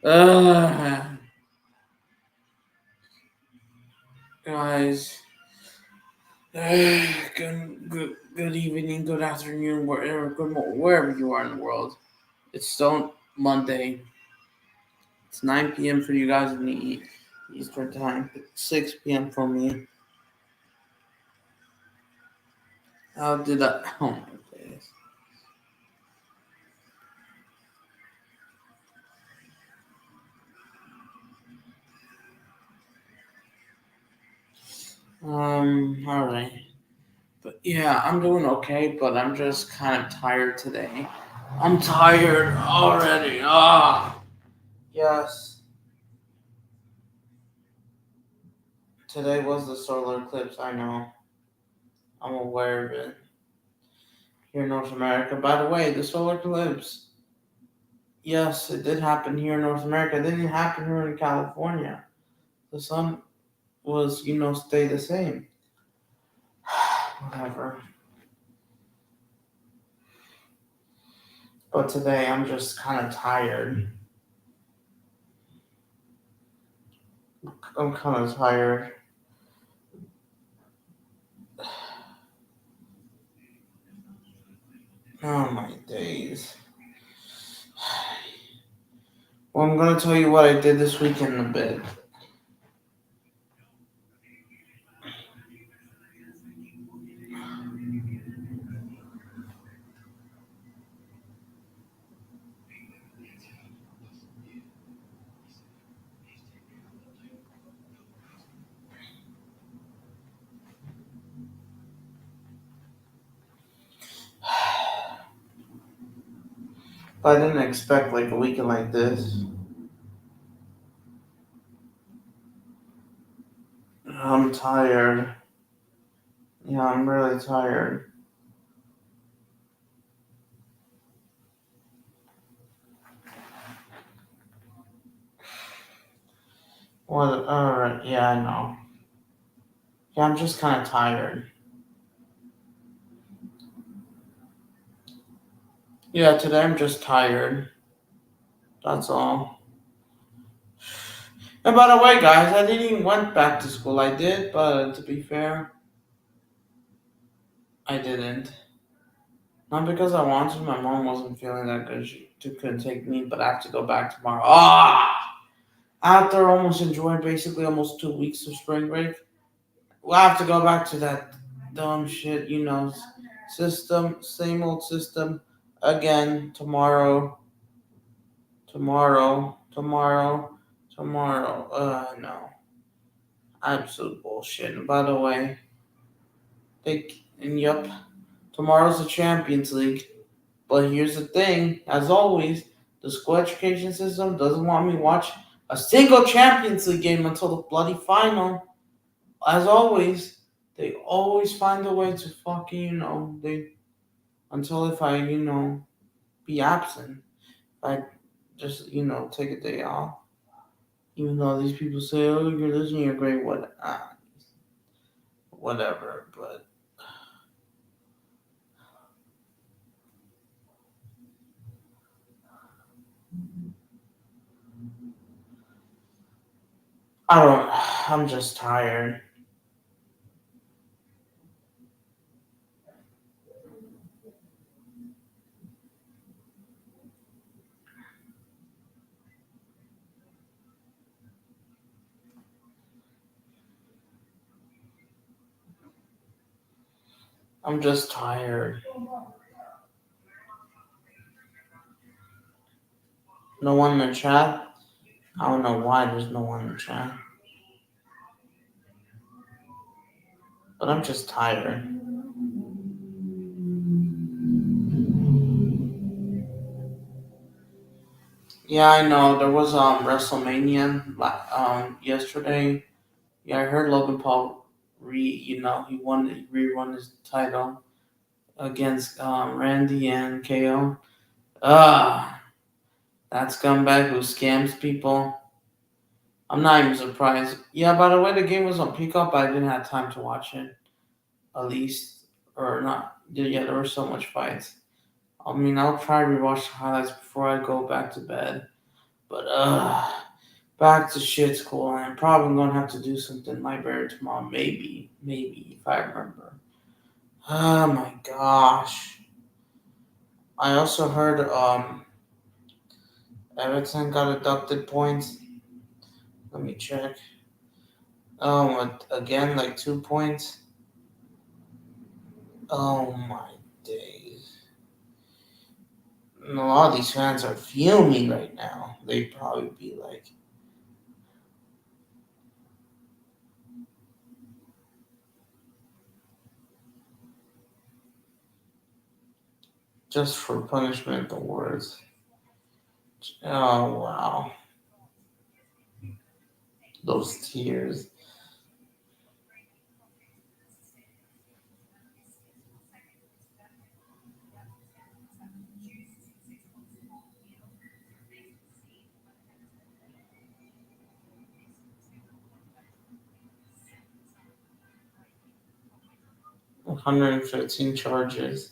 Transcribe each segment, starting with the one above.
Uh, Guys, good evening, good afternoon, wherever you are in the world. It's still Monday. It's 9 p.m. for you guys in the Eastern time. It's 6 p.m. for me. How did I? Oh my goodness. All right. But yeah, I'm doing okay, but I'm just kind of tired today. I'm tired already. Yes. Today was the solar eclipse. I know. I'm aware of it. Here in North America. By the way, the solar eclipse, yes, it did happen here in North America. It didn't happen here in California. The sun was, stay the same. Whatever. But today I'm just kind of tired. I'm kind of tired. Oh my days. Well, I'm gonna tell you what I did this weekend a bit. But I didn't expect like a weekend like this. I'm tired. Yeah, I'm really tired. What? Alright, yeah, I know. Yeah, I'm just kind of tired. Yeah, today I'm just tired. That's all. And by the way, guys, I didn't even went back to school. I did, but to be fair, I didn't. Not because I wanted. My mom wasn't feeling that good. She couldn't take me, but I have to go back tomorrow. After almost enjoying basically almost 2 weeks of spring break, we'll have to go back to that dumb shit, system, same old system again tomorrow, tomorrow. No, absolute bullshit. And by the way, yep, tomorrow's the Champions League. But here's the thing, as always, the school education system doesn't want me to watch a single Champions League game until the bloody final. As always, they always find a way to fucking, they until if I, be absent. I just, take a day off. Even though these people say, oh, you're listening, you're great, whatever. But I don't, I'm just tired. I'm just tired. No one in the chat? I don't know why there's no one in the chat. But I'm just tired. Yeah, I know. There was WrestleMania yesterday. Yeah, I heard Logan Paul he rewon his title against Randy and KO. Ah, that scumbag who scams people. I'm not even surprised. Yeah, by the way, the game was on Peacock, but I didn't have time to watch it. At least, or not. Yeah, there were so much fights. I mean, I'll try to rewatch the highlights before I go back to bed. But back to shit school. I'm probably gonna have to do something library tomorrow. Maybe if I remember. Oh my gosh! I also heard Everton got deducted points. Let me check. Again like 2 points. Oh my days! And a lot of these fans are fuming right now. They'd probably be like, just for punishment, the words. Oh wow, those tears. 115 charges.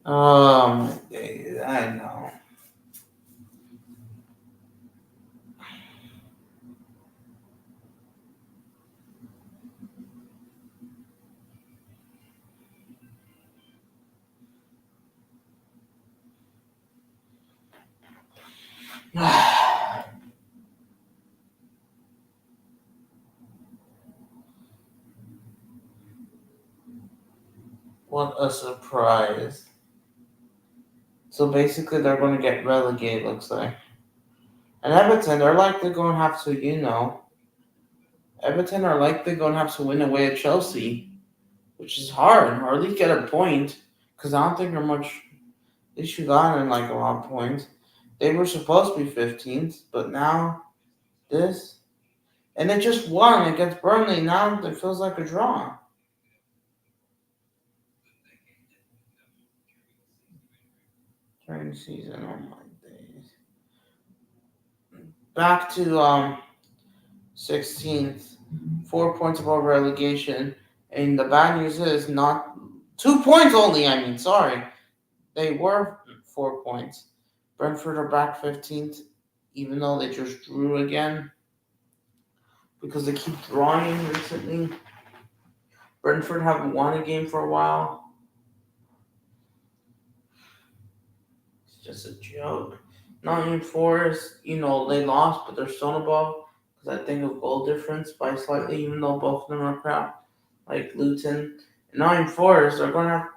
Oh my days, I know. What a surprise. So basically, they're going to get relegated, looks like. And Everton, they're likely going to have to, Everton are likely going to have to win away at Chelsea, which is hard, or at least get a point, because I don't think they're much. They should gotten like a lot of points. They were supposed to be 15th, but now this. And they just won against Burnley. Now it feels like a draw. During the season, oh my days. Back to 16th, 4 points above relegation. And the bad news is not 2 points only. I mean, sorry, they were 4 points. Brentford are back 15th, even though they just drew again because they keep drawing recently. Brentford haven't won a game for a while. It's just a joke. Nottingham Forest, they lost, but they're still above because I think of goal difference by slightly, even though both of them are crap, like Luton. And Nottingham Forest are going to have.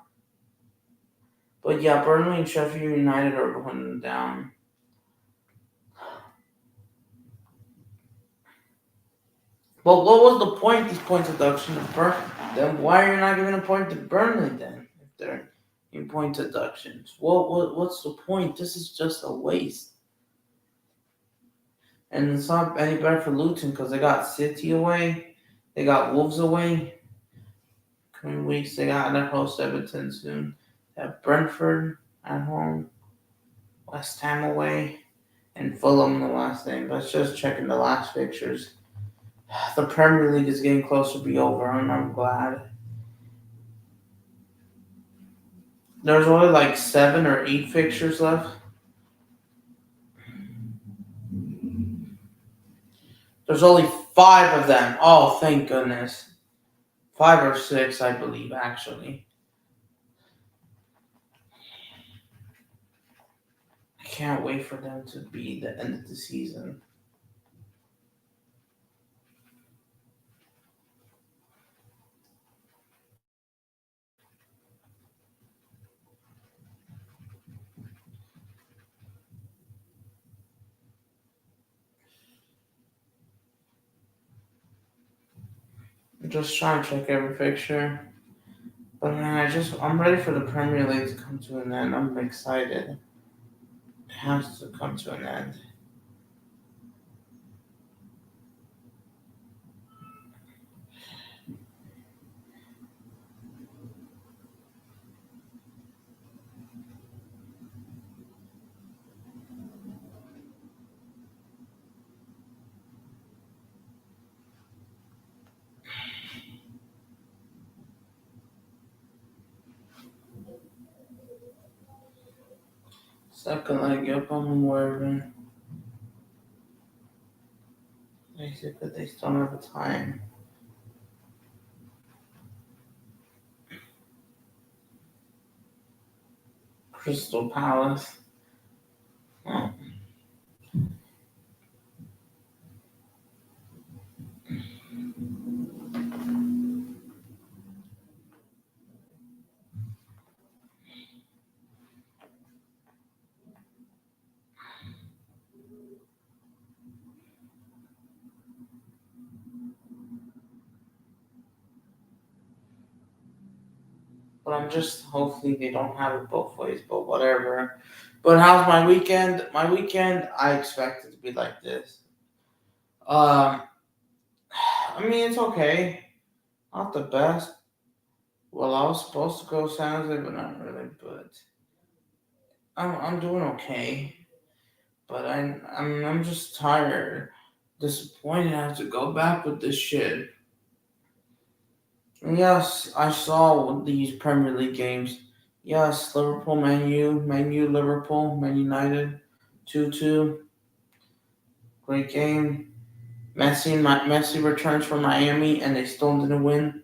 But yeah, Burnley and Sheffield United are going them down. But what was the point? This point deduction to Burnley. Then why are you not giving a point to Burnley then? If they're in point deductions, what's the point? This is just a waste. And it's not any better for Luton because they got City away, they got Wolves away. Coming weeks they got to host Everton soon. They have Brentford at home, West Ham away, and Fulham the last thing. Let's just checking the last fixtures. The Premier League is getting close to be over, and I'm glad. There's only like 7 or 8 fixtures left. There's only 5 of them. Oh, thank goodness. 5 or 6, I believe, actually. I can't wait for them to be the end of the season. I'm just trying to check every fixture. But man, I'm ready for the Premier League to come to an end. I'm excited. It has to come to an end. Second leg, yep, I'm aware of it. Basically, they still don't have a time. Crystal Palace. Oh. But I'm just hopefully they don't have it both ways, but whatever. But how's my weekend? My weekend, I expect it to be like this. Um, I mean, it's okay. Not the best. Well, I was supposed to go San Jose, but not really. But I'm doing okay. But I'm just tired, disappointed. I have to go back with this shit. Yes, I saw these Premier League games. Yes, Liverpool, Man U, Liverpool, Man United, 2-2. Great game. Messi returns from Miami, and they still didn't win.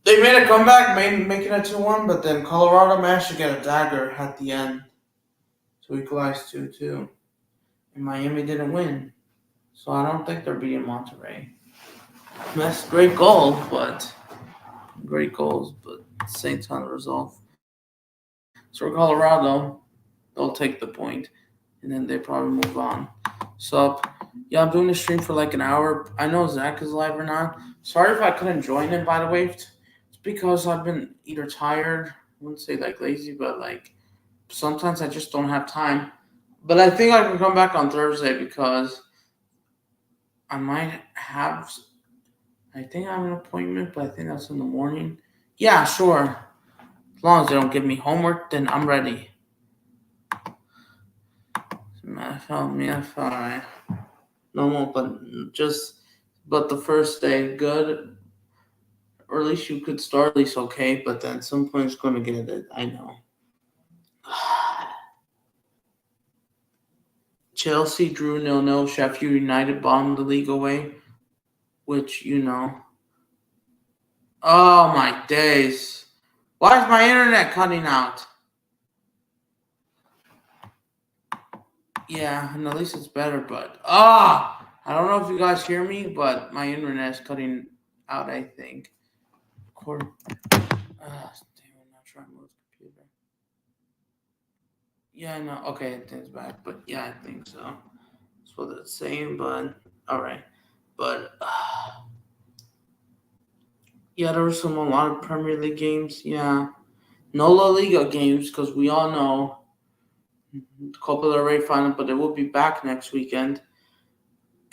They made a comeback, making it 2-1, but then Colorado managed to get a dagger at the end to equalize 2-2. And Miami didn't win. So I don't think they're beating Monterrey. That's great goals, but same time the result. So for Colorado, they'll take the point, and then they probably move on. So yeah, I'm doing the stream for like an hour. I know Zach is live or not. Sorry if I couldn't join him. By the way, it's because I've been either tired. I wouldn't say like lazy, but like sometimes I just don't have time. But I think I can come back on Thursday because I might have. I think I have an appointment, but I think that's in the morning. Yeah, sure. As long as they don't give me homework, then I'm ready. Alright. Normal, but the first day, good. Or at least you could start at least okay, but then some point it's going to get it. I know. Chelsea drew 0-0. Sheffield United bombed the league away, which you know. Oh my days! Why is my internet cutting out? Yeah, and at least it's better, but I don't know if you guys hear me, but my internet's cutting out. I think. Damn, I'm not trying to move the computer. Yeah, no, okay, I think it's back, but yeah, I think so. That's what it's saying, but all right, but yeah, there were a lot of Premier League games. Yeah, no La Liga games because we all know the Copa del Rey final, but it will be back next weekend.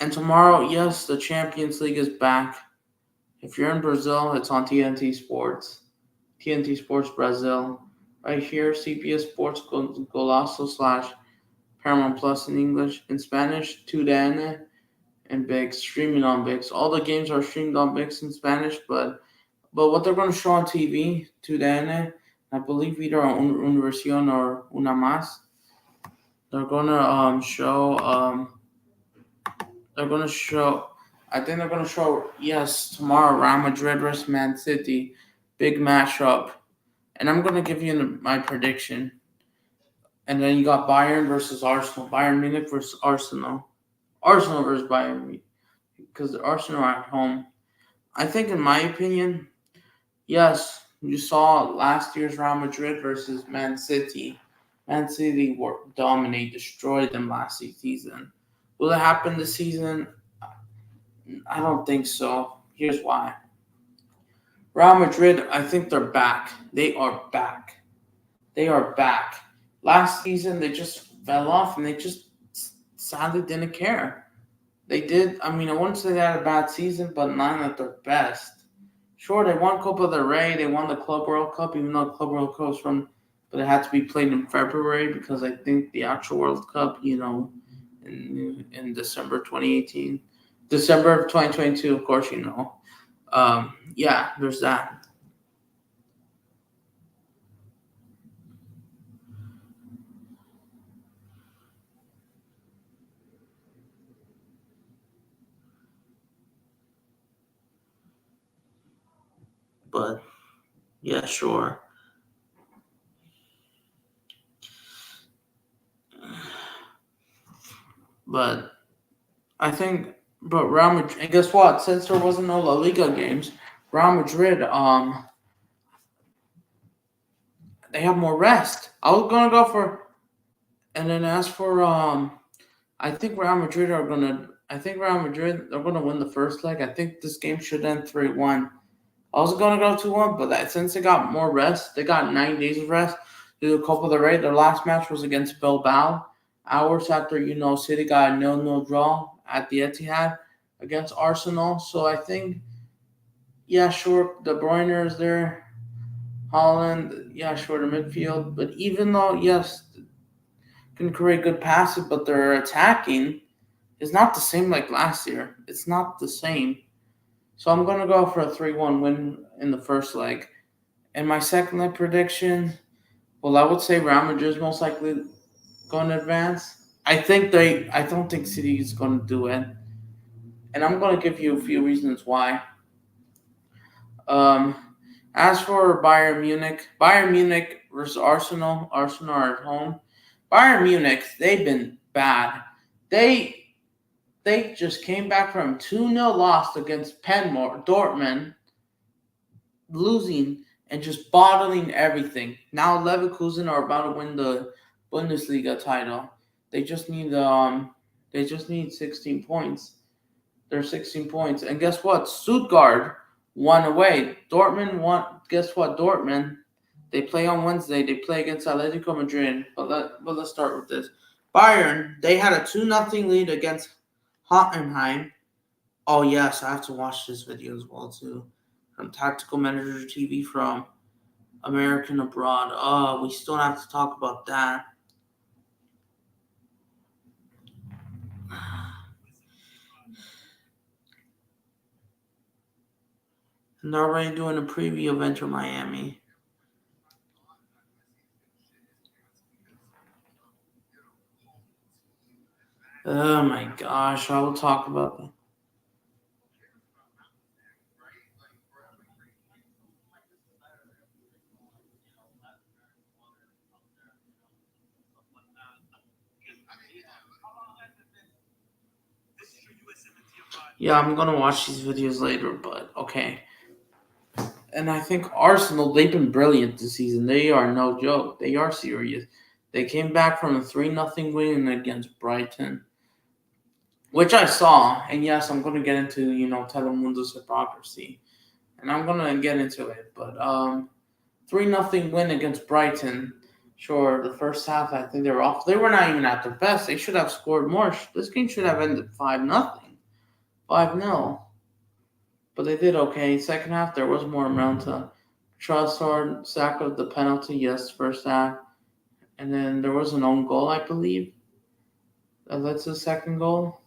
And tomorrow, yes, the Champions League is back. If you're in Brazil, it's on TNT Sports. TNT Sports Brazil. Right here, CBS Sports Golazo / Paramount Plus in English. In Spanish, TUDN and ViX, streaming on ViX. All the games are streamed on ViX in Spanish, but what they're going to show on TV, TUDN, I believe either on Univision or Una Más, they're going to they're going to show, I think they're going to show, yes, tomorrow, Real Madrid versus Man City. Big matchup. And I'm going to give you my prediction. And then you got Bayern versus Arsenal. Bayern Munich versus Arsenal. Arsenal versus Bayern Munich. Because the Arsenal are at home. I think, in my opinion, yes, you saw last year's Real Madrid versus Man City. Man City destroyed them last season. Will it happen this season? I don't think so. Here's why. Real Madrid, I think they're back. They are back. They are back. Last season, they just fell off and they just sadly didn't care. They did, I mean, I wouldn't say they had a bad season, but not at their best. Sure, they won Copa del Rey, they won the Club World Cup, even though the Club World Cup was but it had to be played in February because I think the actual World Cup, in December 2018. December of 2022, of course, yeah, there's that. but yeah, sure. But I think, but Real Madrid, and guess what? Since there wasn't no La Liga games, Real Madrid, they have more rest. I was gonna go for, and then as for, I think Real Madrid are gonna, I think Real Madrid they're gonna win the first leg. I think this game should end 3-1. I was gonna go 2-1, but since they got more rest, they got 9 days of rest. Due to Copa del Rey, their last match was against Bilbao. Hours after City got a 0-0 draw at the Etihad against Arsenal. So I think, yeah, sure, De Bruyne is there. Holland, yeah, sure, the midfield. But even though, yes, can create good passes, but their attacking is not the same like last year. It's not the same. So I'm going to go for a 3-1 win in the first leg. And my second leg prediction, well, I would say Real Madrid is most likely going to advance. I don't think City is going to do it. And I'm going to give you a few reasons why. Um, as for Bayern Munich versus Arsenal are at home. Bayern Munich, they've been bad. They just came back from 2-0 loss against Dortmund, losing and just bottling everything. Now Leverkusen are about to win the Bundesliga title. They just need 16 points. They're 16 points. And guess what? Stuttgart won away. Dortmund won. Guess what? Dortmund, they play on Wednesday. They play against Atletico Madrid. But let's start with this. Bayern, they had a 2-0 lead against Hoffenheim. Oh, yes, I have to watch this video as well, too. From Tactical Manager TV from American Abroad. Oh, we still have to talk about that. And they're already doing a preview of Inter Miami. Oh my gosh, I will talk about that. Yeah, I'm gonna watch these videos later, but okay. And I think Arsenal, they've been brilliant this season. They are no joke. They are serious. They came back from a 3-0 win against Brighton, which I saw. And yes, I'm gonna get into, Telemundo's hypocrisy. And I'm gonna get into it. But 3-0 win against Brighton. Sure, the first half I think they were off. They were not even at their best. They should have scored more. This game should have ended 5-0. 5-0. But they did okay. Second half there was more around to Trossard, sack of the penalty, yes, first half. And then there was an own goal, I believe. That led to the second goal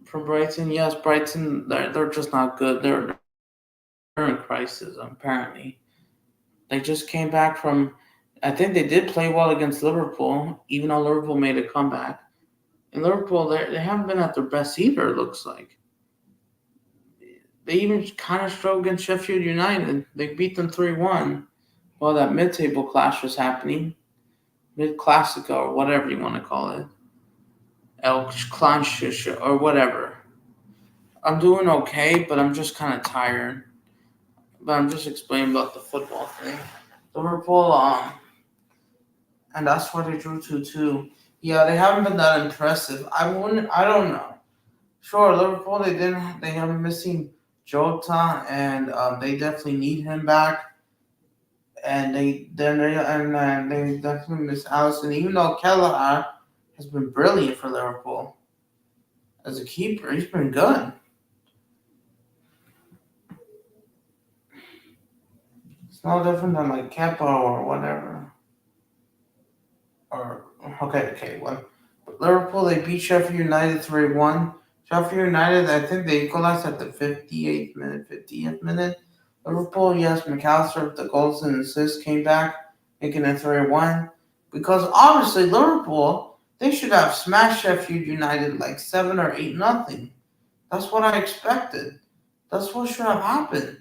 from Brighton. Yes, Brighton, they're just not good. They're in crisis, apparently. They just came back from, I think they did play well against Liverpool, even though Liverpool made a comeback. And Liverpool, they haven't been at their best either, it looks like. They even kind of struggled against Sheffield United. They beat them 3-1 while that mid-table clash was happening. Mid-Classico, or whatever you want to call it. El Clanshish, or whatever. I'm doing okay, but I'm just kind of tired. But I'm just explaining about the football thing. Liverpool, and that's where they drew 2-2. Yeah, they haven't been that impressive. I don't know. Sure, Liverpool, they have missing Jota, and they definitely need him back. And they definitely miss Alisson, even though Kelleher has been brilliant for Liverpool as a keeper. He's been good. It's no different than like Kepa or whatever. Or okay, one. But Liverpool, they beat Sheffield United 3-1. Sheffield United, I think they equalized at the 58th minute, 50th minute. Liverpool, yes, McAllister with the goals and assists came back, making it 3-1. Because obviously Liverpool, they should have smashed Sheffield United like 7 or 8-0. That's what I expected. That's what should have happened.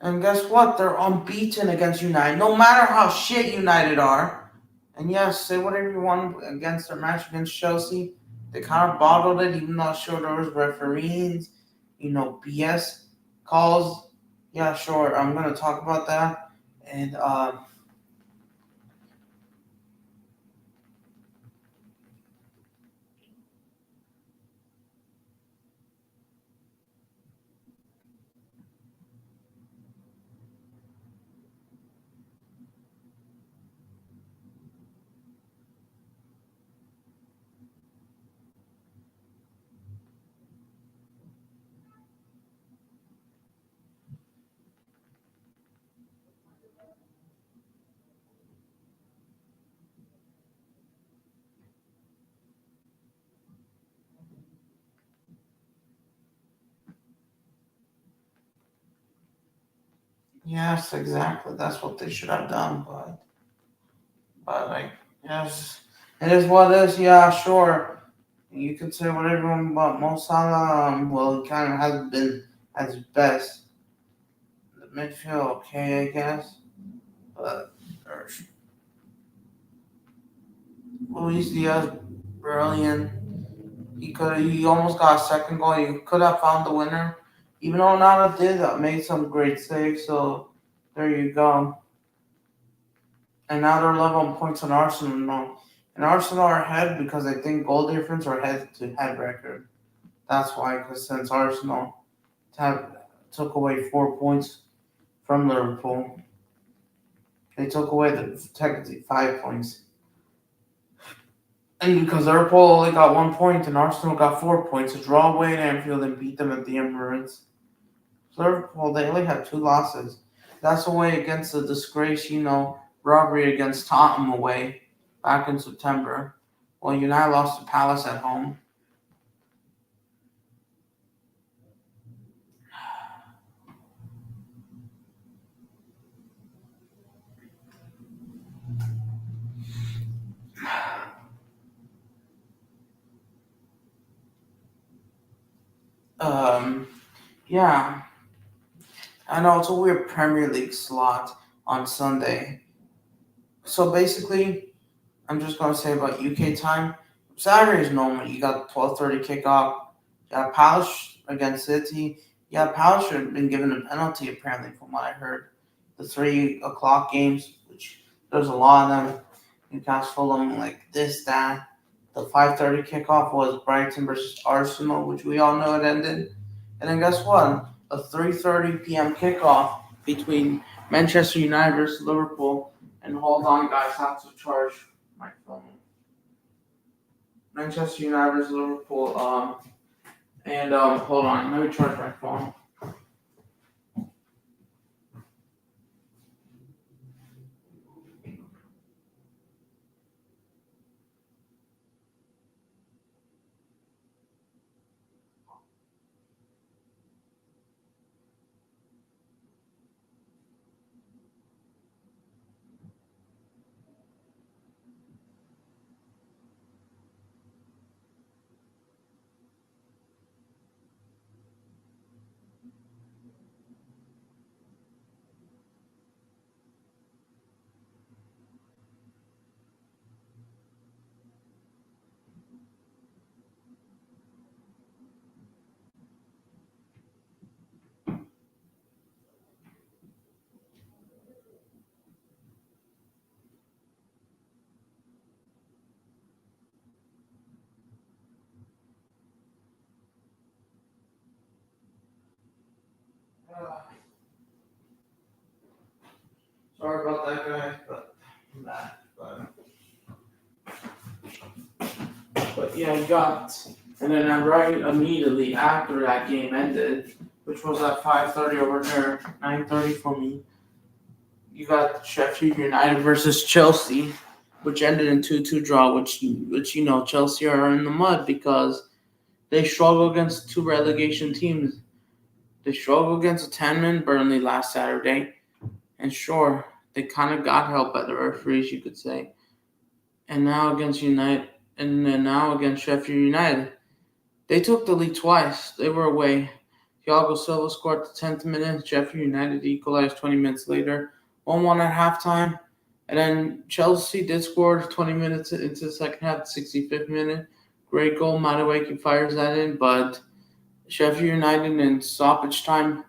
And guess what? They're unbeaten against United, no matter how shit United are. And yes, say whatever you want against their match against Chelsea. They kind of bottled it, even though sure there was referees, BS calls. Yeah, sure. I'm gonna talk about that. And yes, exactly. That's what they should have done. But like, yes, it is what it is. Yeah, sure. You can say whatever you want about Mo Salah. Well, he kind of hasn't been at his best. The midfield, okay, I guess. But Luis Diaz, brilliant. He almost got a second goal. He could have found the winner. Even though Nana did made some great saves. So there you go. And now they're level on points on Arsenal now. And Arsenal are ahead because I think goal difference or head to head record. That's why, because since Arsenal have, took away 4 points from Liverpool, they took away the technically 5 points. And because Liverpool only got 1 point and Arsenal got 4 points, a draw away at Anfield and beat them at the Emirates. Liverpool, they only had two losses. That's away against the disgrace, robbery against Tottenham away back in September. Well, United lost to Palace at home. Um, yeah, I know it's a weird Premier League slot on Sunday. So basically, I'm just gonna say about UK time. Saturday is normal. You got 12:30 kickoff. You got Palace against City. Yeah, Palace should have been given a penalty apparently, from what I heard. The 3 o'clock games, which there's a lot of them. Newcastle, Fulham, like this, that. The 5:30 kickoff was Brighton versus Arsenal, which we all know it ended. And then guess what? A 3:30 p.m. kickoff between Manchester United versus Liverpool. And hold on, guys, I have to charge my phone. Manchester United versus Liverpool. And hold on, let me charge my phone. Uh, Sorry about that, guys, but yeah, you got. And then right immediately after that game ended, which was at 5:30 over there, 9:30 for me. You got Sheffield United versus Chelsea, which ended in 2-2 draw. Which Chelsea are in the mud because they struggle against two relegation teams. They struggled against a 10-man Burnley last Saturday, and sure, they kind of got help by the referees, you could say. And now against United, and then now against Sheffield United, they took the lead twice. They were away. Thiago Silva scored at the 10th minute. Sheffield United equalized 20 minutes later. 1-1 at halftime. And then Chelsea did score 20 minutes into the second half, the 65th minute. Great goal. Madueke fires that in, but Sheffield United in stoppage time,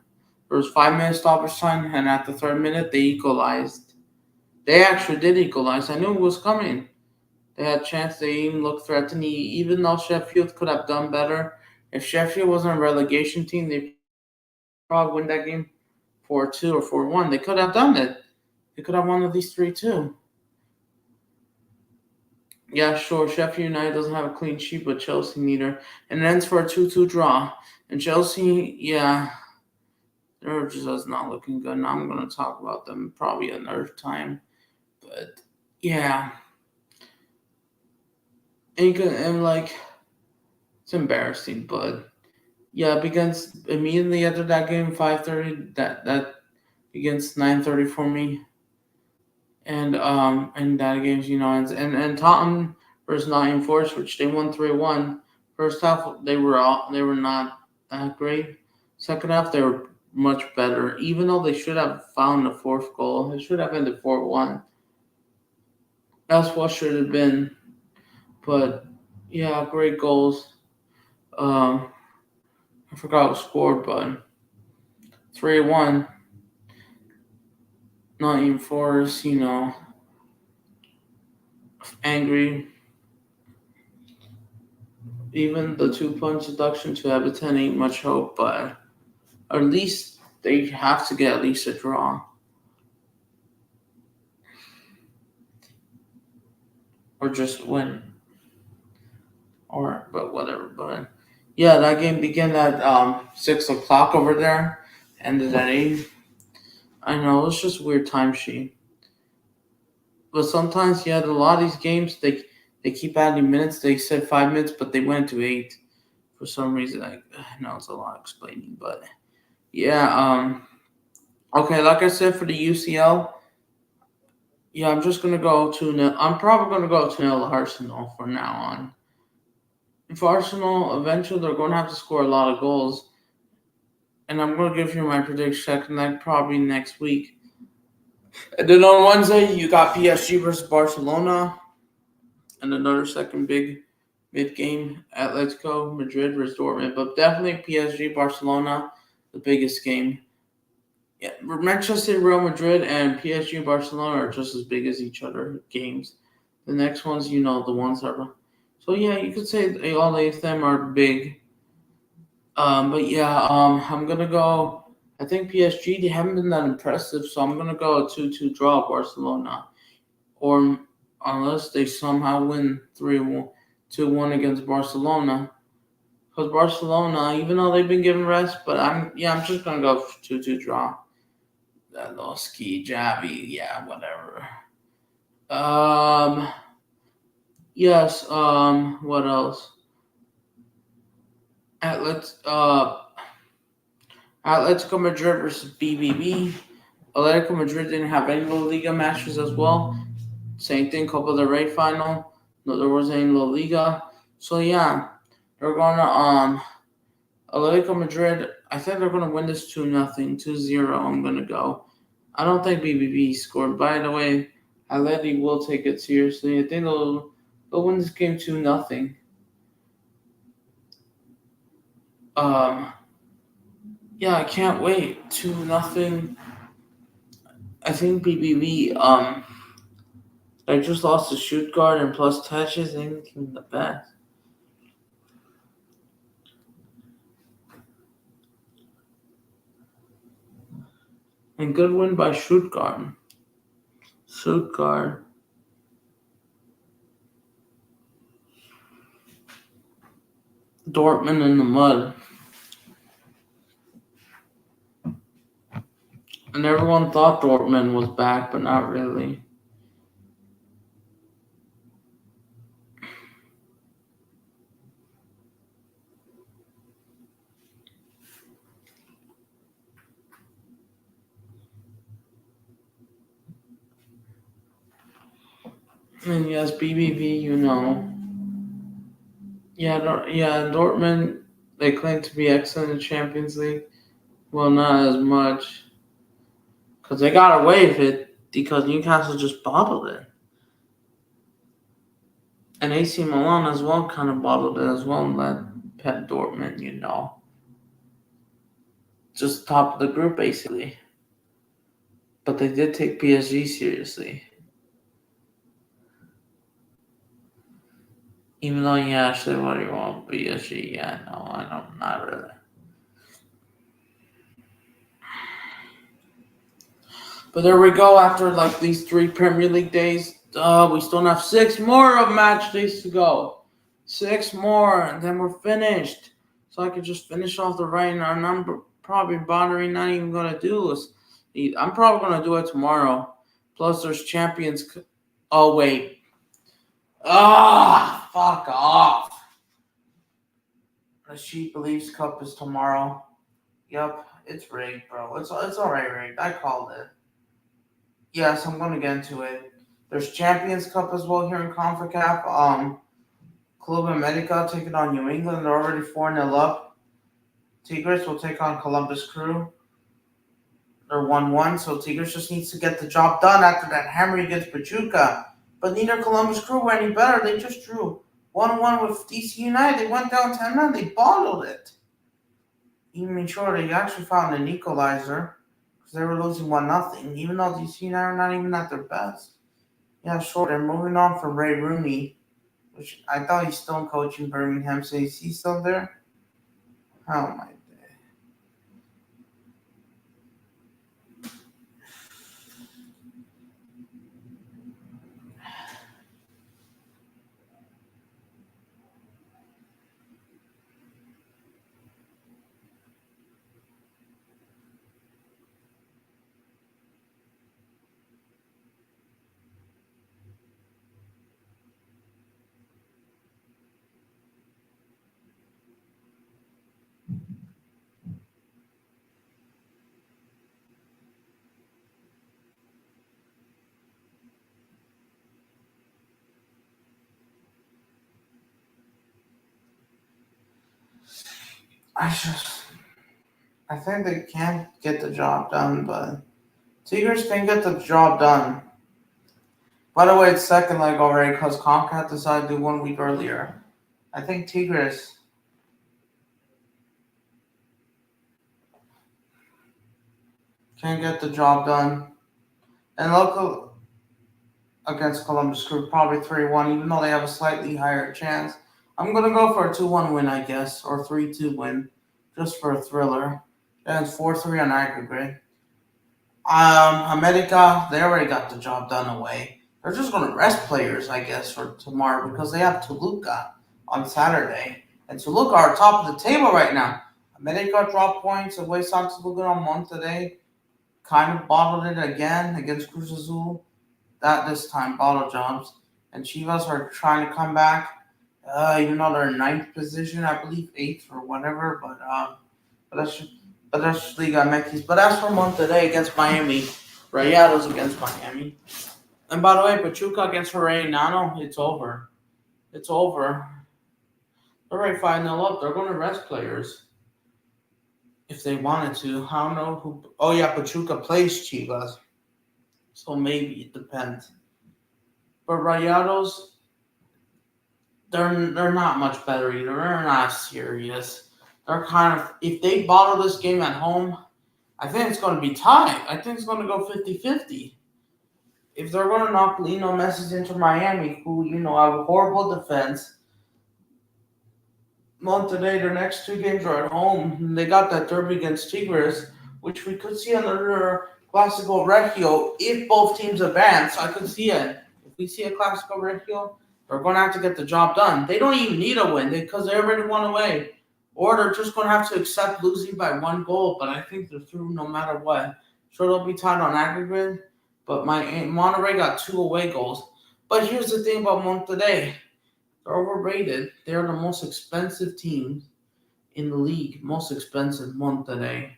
there was 5 minutes stoppage time, and at the third minute they equalized. They actually did equalize. I knew it was coming. They had a chance. They even looked threatening, even though Sheffield could have done better. If Sheffield wasn't a relegation team, they probably win that game 4-2 or 4-1. They could have done it. They could have won of these three too. Yeah, sure. Sheffield United doesn't have a clean sheet, but Chelsea neither. And it ends for a 2-2 draw. And Chelsea, yeah, they're just not looking good. Now I'm going to talk about them probably another time. But yeah, and like it's embarrassing, but yeah, begins immediately after that game, 5:30. That begins 9:30 for me, and that game's and Tottenham versus Nottingham Forest, which they won 3-1. First half they were not that great. Second half they were much better. Even though they should have found the fourth goal, it should have ended 4-1. That's what should have been. But yeah, great goals. Um, I forgot what scored, but 3-1. Nottingham Forest, angry. Even the 2 point deduction to Everton ain't much hope, but at least they have to get at least a draw. Or just win. But whatever. But yeah, that game began at 6 o'clock over there, ended at 8. I know, it's just a weird time sheet. But sometimes, yeah, a lot of these games, they keep adding minutes. They said 5 minutes, but they went to 8 for some reason. I know it's a lot explaining, but yeah. Okay, like I said for the UCL, yeah, I'm just gonna go 2-0. I'm probably gonna go 2-0 Arsenal from now on. If Arsenal eventually they're gonna have to score a lot of goals, and I'm gonna give you my prediction second leg probably next week. And then on Wednesday you got PSG versus Barcelona, and another second big mid game, Atletico Madrid versus Dortmund. But definitely PSG Barcelona, the biggest game. Yeah, Manchester, Real Madrid, and PSG Barcelona are just as big as each other games. The next ones, the ones that are. So yeah, you could say all eight of them are big. But yeah, I'm gonna go. I think PSG they haven't been that impressive, so I'm gonna go a 2-2 draw Barcelona, or unless they somehow win 3-1, 2-1 against Barcelona. Because Barcelona, even though they've been given rest, but I'm just gonna go 2-2 draw. That little ski jabby, yeah, whatever. Um, yes. What else? Atlet, uh, Atletico Madrid versus BBB. Atletico Madrid didn't have any La Liga matches as well. Same thing, Copa del Rey final. No, there wasn't any La Liga. So yeah, they're gonna Atletico Madrid. I think they're gonna win this 2-0, 2-0. I'm gonna go. I don't think BBB scored. By the way, Atleti will take it seriously. I think they'll win this game 2-0. Um, yeah, I can't wait. 2-0. I think BBB. I just lost to Stuttgart and plus touches ain't even the best. And good win by Stuttgart. Stuttgart. Dortmund in the mud. And everyone thought Dortmund was back, but not really. And yes, BBB, Yeah, yeah, Dortmund. They claim to be excellent in Champions League. Well, not as much. Because they got away with it because Newcastle just bottled it. And AC Milan as well kind of bottled it as well and let Pep Dortmund, just top of the group basically. But they did take PSG seriously. Even though, yeah, actually, what do you want? PSG? Yeah, no, I don't, not really. But there we go. After like these 3 Premier League days, we still have 6 more of match days to go. 6 more, and then we're finished. So I could just finish off the writing. And I'm probably bothering not even gonna do this. I'm probably gonna do it tomorrow. Plus, there's Champions. Oh wait. Ah, fuck off. The She Believes Cup is tomorrow. Yep, it's rigged, bro. It's alright rigged. I called it. Yes, I'm gonna get into it. There's Champions Cup as well here in CONCACAF. Club America taking on New England. They're already 4-0 up. Tigres will take on Columbus Crew. They're 1-1, so Tigres just needs to get the job done after that hammer against Pachuca. But neither Columbus Crew were any better. They just drew 1-1 with DC United. They went down 10-0. They bottled it. Even sure, they actually found an equalizer because they were losing 1-0, even though DC United are not even at their best. Yeah, sure. They're moving on from Ray Rooney, which I thought he's still coaching Birmingham. So is he still there? Oh my day. I think they can't get the job done, but Tigers can get the job done. By the way, it's second leg already because Comcast decided to do 1 week earlier. I think Tigres can get the job done. And local against Columbus Crew, probably 3-1, even though they have a slightly higher chance. I'm going to go for a 2-1 win, I guess, or 3-2 win, just for a thriller. And it's 4-3 on aggregate. America, they already got the job done away. They're just going to rest players, I guess, for tomorrow because they have Toluca on Saturday. And Toluca are top of the table right now. America dropped points away Sox Toluca on Monterrey. Kind of bottled it again against Cruz Azul. That this time, bottle jobs. And Chivas are trying to come back. Even though they're in 9th position, I believe 8th or whatever. But that's Liga MX. But as for Monterrey against Miami, Rayados against Miami. And by the way, Pachuca against Herrera, it's over. It's over. They're already 5-0 up. They're going to rest players if they wanted to. I don't know who. Oh, yeah, Pachuca plays Chivas. So maybe it depends. But Rayados, they're not much better either. They're not serious. They're kind of, if they bottle this game at home, I think it's going to be tied. I think it's going to go 50-50. If they're going to knock Lino Messi into Miami, who, have a horrible defense, Monterrey, their next 2 games are at home. They got that derby against Tigres, which we could see another Clásico Regio if both teams advance. I could see it. If we see a Clásico Regio, they're going to have to get the job done. They don't even need a win because they already won away. Or they're just going to have to accept losing by 1 goal. But I think they're through no matter what. Sure, they'll be tied on aggregate. But Monterrey got 2 away goals. But here's the thing about Monterrey. They're overrated. They're the most expensive team in the league. Most expensive Monterrey.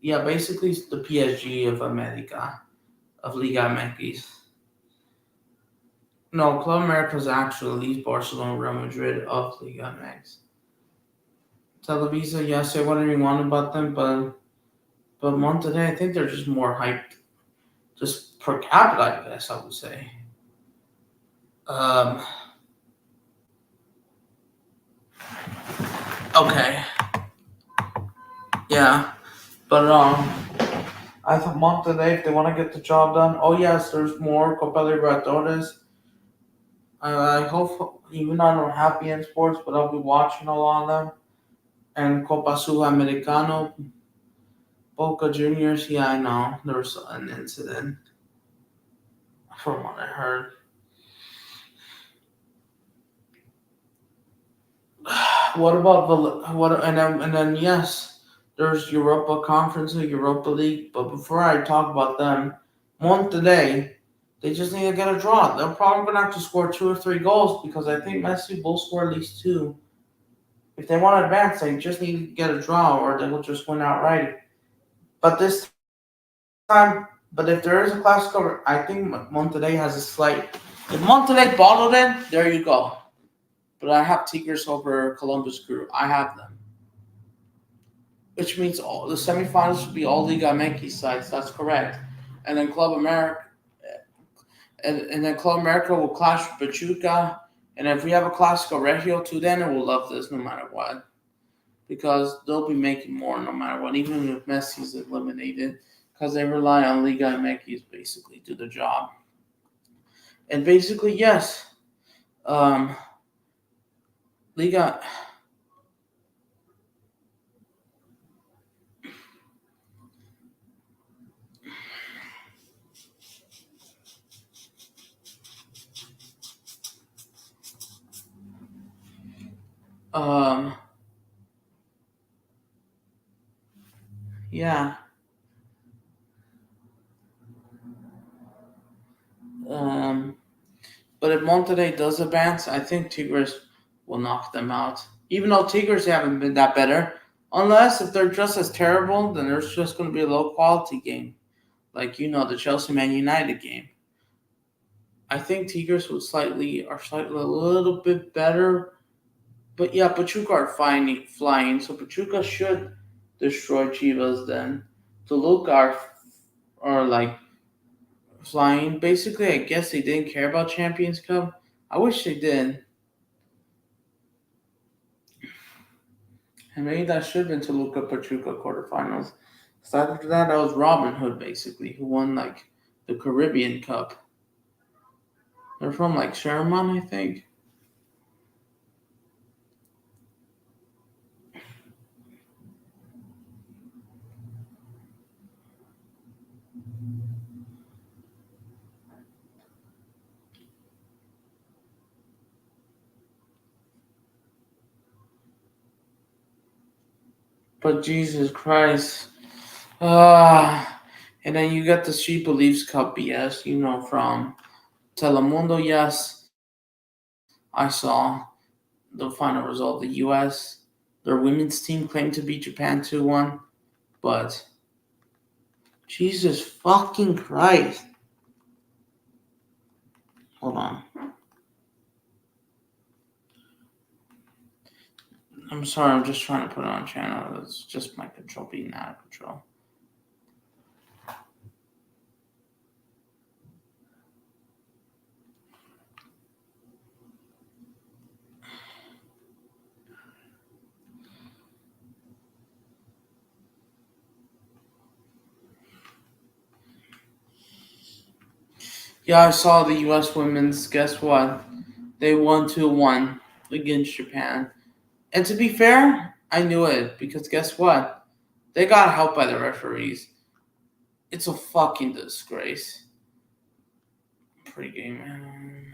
Yeah, basically it's the PSG of America, of Liga MX. No, Club America is actually Barcelona, Real Madrid of Liga MX. Televisa, yes, say whatever you want about them, but Monterrey, I think they're just more hyped, just per capita, I guess I would say. Um, okay, yeah, but I thought Monterrey, if they want to get the job done, oh yes, there's more Copa Libertadores. I hope, even though I don't have BN Sports, but I'll be watching a lot of them. And Copa Sudamericano, Boca Juniors, yeah, I know there was an incident from what I heard. What about what? And then yes, there's Europa Conference and Europa League. But before I talk about them, Monterrey, they just need to get a draw. They're probably gonna have to score 2 or 3 goals because I think Messi will score at least two. If they want to advance, they just need to get a draw, or they will just win outright. But this time, but if there is a Clasico, I think Monterrey has a slight. If Monterrey bottled it, there you go. But I have Tigres over Columbus Crew. I have them, which means all the semifinals will be all Liga MX sides. That's correct. And then Club America, and then Club America will clash with Pachuca. And if we have a Clasico Regio too, then it will love this no matter what, because they'll be making more no matter what, even if Messi's eliminated, because they rely on Liga MX basically to do the job. And basically, yes, um, Liga. Um, yeah. Um, but if Monterrey does advance, I think Tigres will knock them out. Even though Tigres haven't been that better, unless if they're just as terrible, then there's just going to be a low quality game, like the Chelsea Man United game. I think Tigres would slightly a little bit better, but yeah, Pachuca are flying, so Pachuca should destroy Chivas. Then Toluca are like flying. Basically, I guess they didn't care about Champions Cup. I wish they did. And maybe that should have been Toluca Pachuca quarterfinals. So after that, that was Robin Hood, basically, who won like the Caribbean Cup. They're from like Sherman, I think. But Jesus Christ. And then you got the She Believes Cup BS, from Telemundo. Yes, I saw the final result. The U.S., their women's team claimed to beat Japan 2-1, but Jesus fucking Christ. Hold on. I'm sorry, I'm just trying to put it on channel. It's just my control being out of control. Yeah, I saw the U.S. women's. Guess what? They won 2-1 against Japan. And to be fair, I knew it because guess what? They got helped by the referees. It's a fucking disgrace. Pre-game.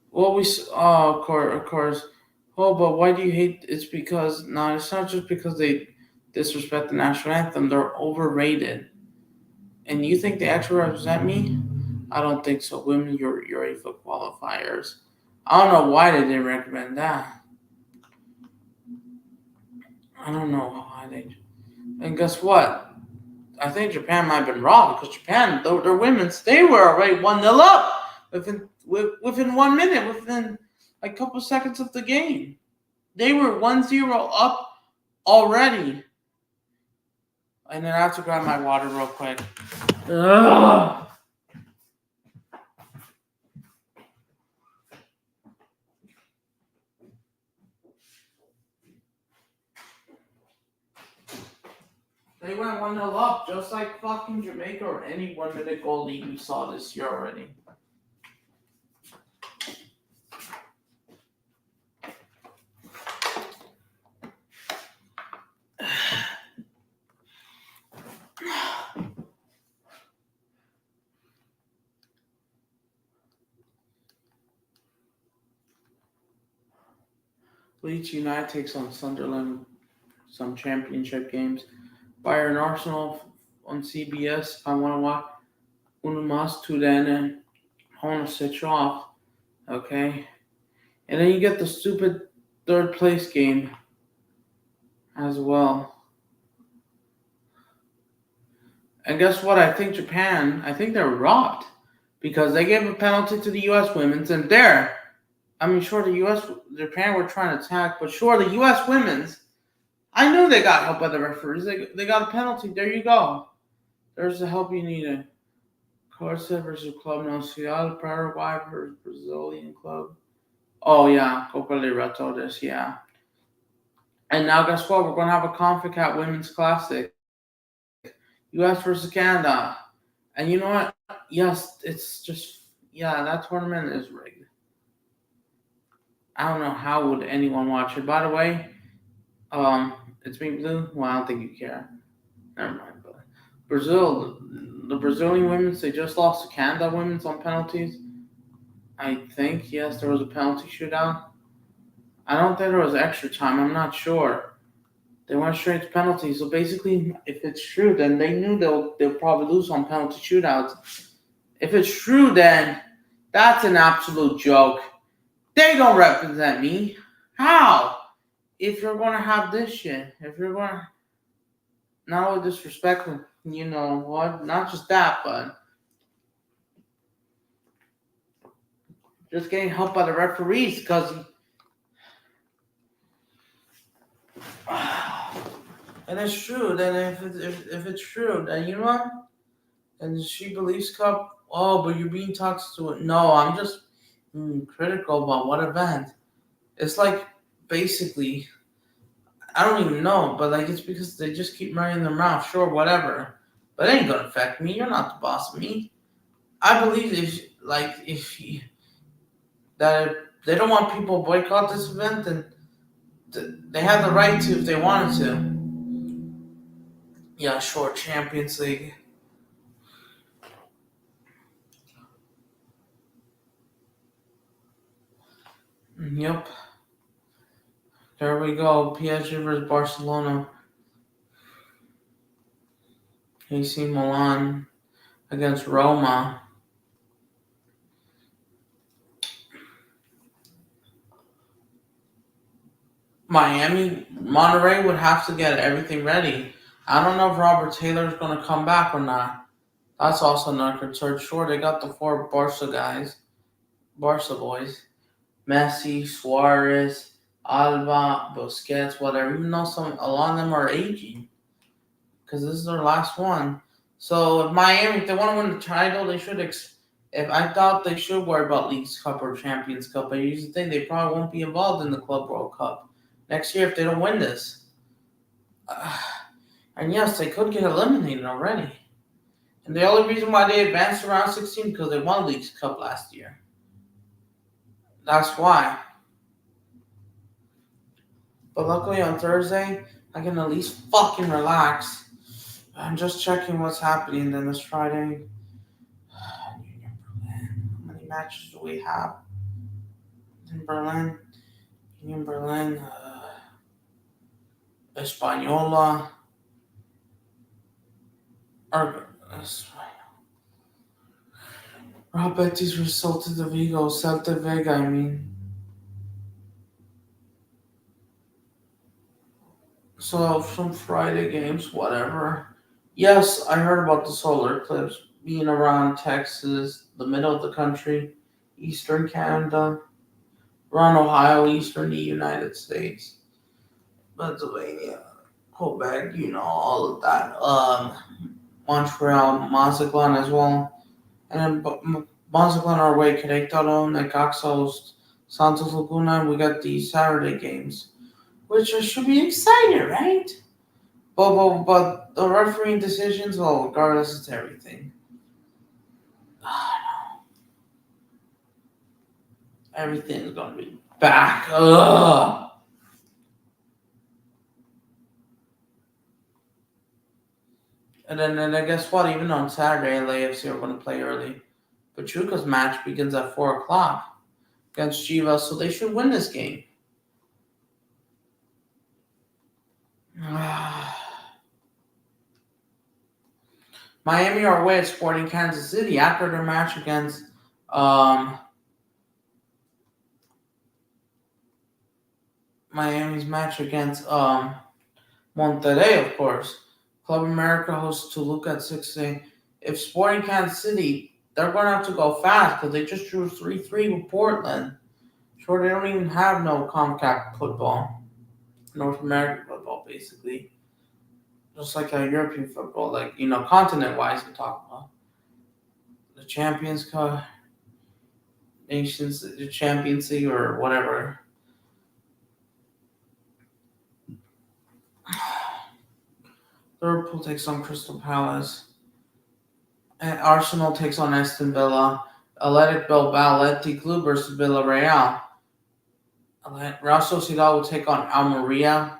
Well, of course. Oh, but why do you hate? It's because no, it's not just because they disrespect the national anthem. They're overrated. And you think they actually represent me? I don't think so. Women UEFA qualifiers. I don't know why they didn't recommend that. I don't know why they. And guess what? I think Japan might have been wrong because Japan, their women's, they were already 1-0 up within 1 minute, within a couple seconds of the game. They were 1-0 up already. And then I have to grab my water real quick. Ugh. They went 1-0 up, just like fucking Jamaica or any 1-minute goal lead we saw this year already. Leeds United takes on Sunderland, some championship games. Bayern Arsenal on CBS. I want to watch uno más tú then. I want to switch off. Okay? And then you get the stupid third place game as well. And guess what? I think they're robbed. Because they gave a penalty to the U.S. women's, and sure, Japan were trying to attack, but sure, the U.S. women's, I knew they got help by the referees. They got a penalty. There you go. There's the help you needed. Corsa versus Club Nacional, Paraguay versus Brazilian club. Oh, yeah. Copa Libertadores, yeah. And now guess what? We're going to have a CONCACAF Women's Classic. U.S. versus Canada. And you know what? Yes, it's just, that tournament is rigged. I don't know how would anyone watch it. By the way, it's being blue. Well, I don't think you care. Never mind. But Brazil, the Brazilian women's, they just lost to Canada women's on penalties. I think, yes, there was a penalty shootout. I don't think there was extra time. I'm not sure. They went straight to penalties. So basically, if it's true, then they knew they'll probably lose on penalty shootouts. If it's true, then that's an absolute joke. They don't represent me. How? If you're going to have this shit, if you're going to not only disrespect them, you know what? Not just that, but just getting helped by the referees because. And it's true. Then if it's true, then you know what? And She Believes Cup. Oh, but you're being toxic to it. No, I'm just critical about what event. It's like basically, I don't even know, but like it's because they just keep running their mouth. Sure, whatever, but it ain't gonna affect me. You're not the boss of me. I believe that if they don't want people to boycott this event, then they have the right to if they wanted to. Yeah, sure, Champions League. Yep. There we go. PSG versus Barcelona. AC Milan against Roma. Monterrey would have to get everything ready. I don't know if Robert Taylor's going to come back or not. That's also not concerned. Sure, they got the four Barca boys. Messi, Suarez, Alba, Busquets, whatever. Even though a lot of them are aging. Because this is their last one. So if they want to win the title, they should. If I thought they should worry about Leagues Cup or Champions Cup, but here's the thing: they probably won't be involved in the Club World Cup next year if they don't win this. And yes, they could get eliminated already. And the only reason why they advanced to round 16 because they won Leagues Cup last year. That's why. But luckily on Thursday, I can at least fucking relax. I'm just checking what's happening then this Friday. Union Berlin. How many matches do we have in Berlin? Union Berlin, Española, Real Betis resulted de Vigo, Celta Vega, I mean. So some Friday games, whatever. Yes, I heard about the solar eclipse being around Texas, the middle of the country, eastern Canada, around Ohio, eastern the United States, Pennsylvania, Quebec, all of that. Montreal, Mazatlan as well. And then Mazatlan are away, Querétaro, Necaxa, Santos Laguna, and we got the Saturday games, which should be exciting, right? But the refereeing decisions, well, regardless, it's everything. Everything's gonna be back. Ugh. And then guess what? Even on Saturday, LAFC are going to play early. Pachuca's match begins at 4 o'clock against Chivas, so they should win this game. Miami are away at Sporting Kansas City after their match against um, Miami's match against Monterrey, of course. Club America hosts Toluca at 6 a.m. If Sporting Kansas City, they're going to have to go fast because they just drew 3-3 with Portland. Sure, they don't even have no CONCACAF football, North American football, basically. Just like a European football, like, continent-wise, we talk about. The Champions Cup, Nations, the Champions League, or whatever. Liverpool takes on Crystal Palace. And Arsenal takes on Aston Villa. Athletic Bilbao, Athletic Club versus Villarreal. Real Sociedad will take on Almeria.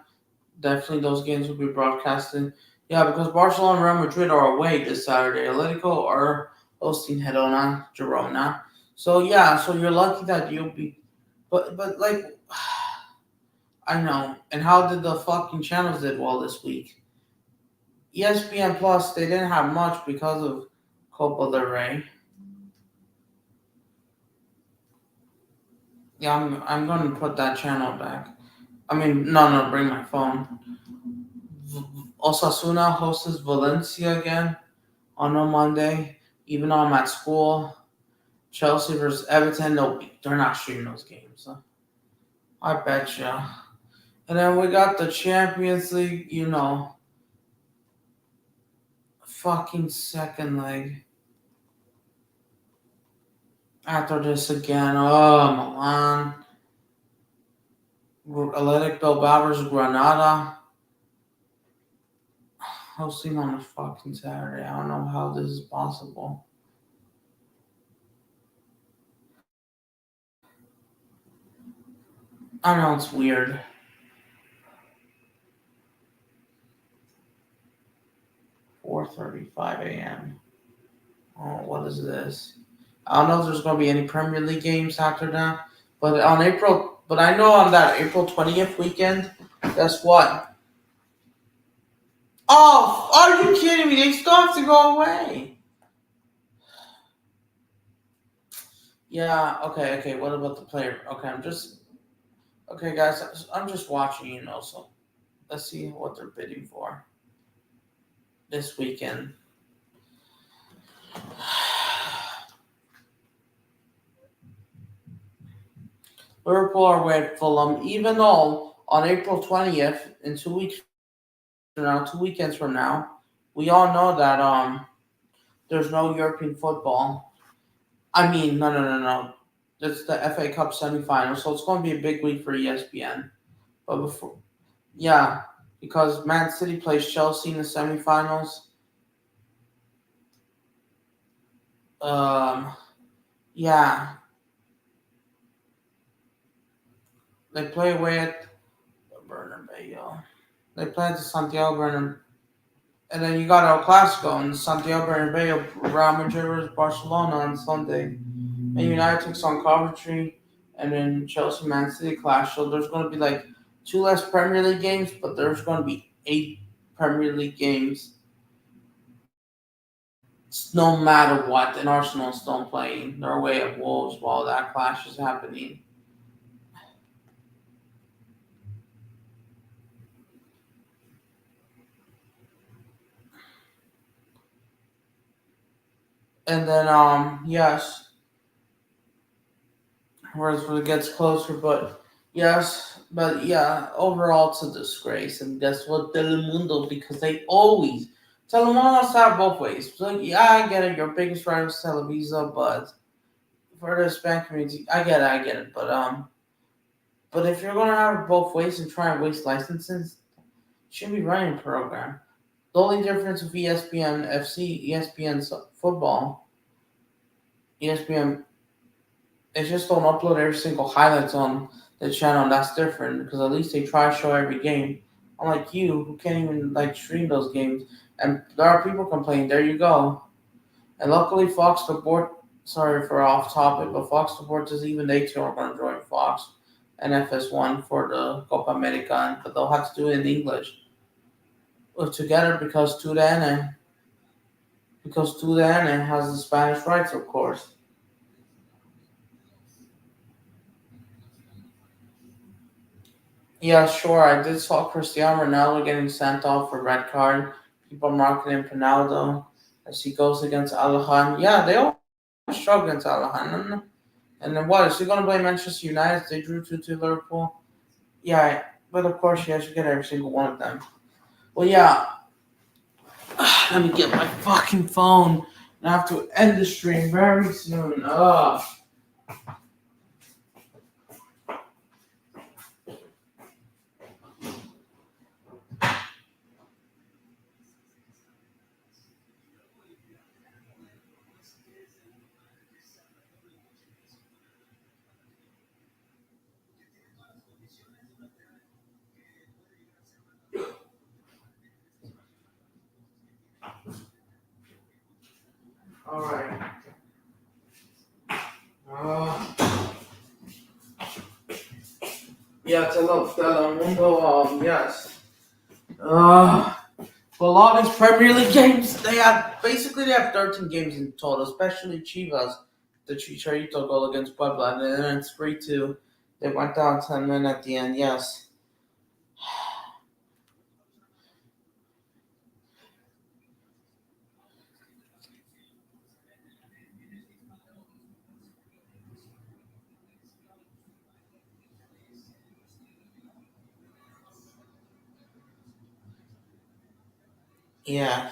Definitely those games will be broadcasted. Yeah, because Barcelona and Real Madrid are away this Saturday. Atletico are hosting Girona. So yeah, so you're lucky that you'll be, but like, I know. And how did the fucking channels did well this week? ESPN Plus, they didn't have much because of Copa del Rey. Yeah, I'm gonna put that channel back. I mean, no, bring my phone. Osasuna hosts Valencia again on a Monday, even though I'm at school. Chelsea versus Everton, no, they're not shooting those games. I bet you. And then we got the Champions League, fucking second leg. After this again, oh, Milan. Athletic Bilbao versus Granada. Hosting on a fucking Saturday. I don't know how this is possible. I know it's weird. 4:35 a.m. Oh, what is this? I don't know if there's going to be any Premier League games after that, but I know on that April 20th weekend, guess what? Oh, are you kidding me? They still have to go away. Yeah. Okay. What about the player? Okay, guys. I'm just watching, So let's see what they're bidding for this weekend. Liverpool are away at Fulham, even though on April 20th, in 2 weeks from now, 2 weekends from now, we all know that there's no European football. I mean, no. It's the FA Cup semifinal, so it's going to be a big week for ESPN. But yeah, because Man City plays Chelsea in the semifinals. Yeah, they play away at Bernabeu. They play at the Santiago Bernabeu. And then you got El Clasico in Santiago Bernabeu, Real Madrid versus Barcelona on Sunday. And United takes on Coventry, and then Chelsea Man City clash. So there's going to be like two less Premier League games, but there's going to be 8 Premier League games. No matter what, and Arsenal's still playing. They're away at Wolves while that clash is happening. And then yes, whereas when it gets closer. But yes, but yeah, overall it's a disgrace. And guess what, Telemundo? Because they always Telemundo has to have both ways. So yeah, I get it. Your biggest rival is Televisa, but for the Hispanic community, I get it. But if you're gonna have it both ways and try and waste licenses, you should be running a program. The only difference with ESPN FC, ESPN football, ESPN, they just don't upload every single highlights on the channel. That's different because at least they try to show every game. Unlike you, who can't even like stream those games, and there are people complaining. There you go. And luckily, Fox Sport. Sorry for off topic, but Fox Sports is even they too are going to join Fox and FS1 for the Copa America, but they'll have to do it in English together because TUDN has the Spanish rights, of course. Yeah, sure. I did saw Cristiano Ronaldo getting sent off for red card. People marking him Ronaldo as he goes against Alahan. Yeah, they all struggle against Alahan. And then what? Is he going to play Manchester United? They drew 2 to Liverpool. Yeah, but of course he has to get every single one of them. Well, yeah. Let me get my fucking phone. And I have to end the stream very soon. Ugh. All right. Yeah, Telemundo. Yes. Well, a lot of these Premier League games, they have 13 games in total, especially Chivas, the Chicharito goal against Puebla, and then it's 3-2. They went down 10 men at the end. Yes. Yeah.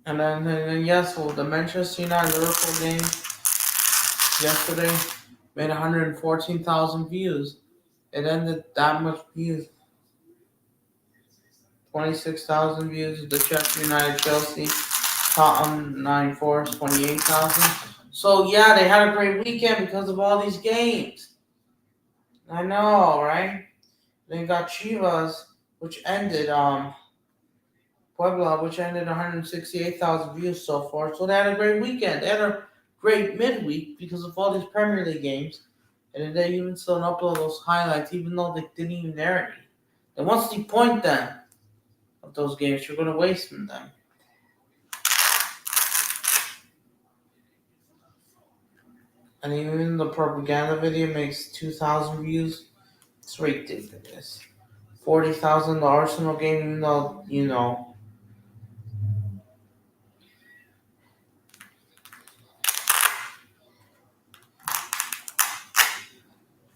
And then yes, well, the Manchester United Liverpool game yesterday made 114,000 views. It ended that much views. 26,000 views. The Chelsea United Chelsea. Tottenham 9-4 is 28,000. So yeah, they had a great weekend because of all these games. I know, right? Then you got Chivas, which ended Puebla, which ended 168,000 views so far. So they had a great weekend. They had a great midweek because of all these Premier League games. And then they even still upload those highlights, even though they didn't even air any. Then what's the point then of those games? You're gonna waste them then. And even the propaganda video makes 2,000 views. It's ridiculous. 40,000 the Arsenal game,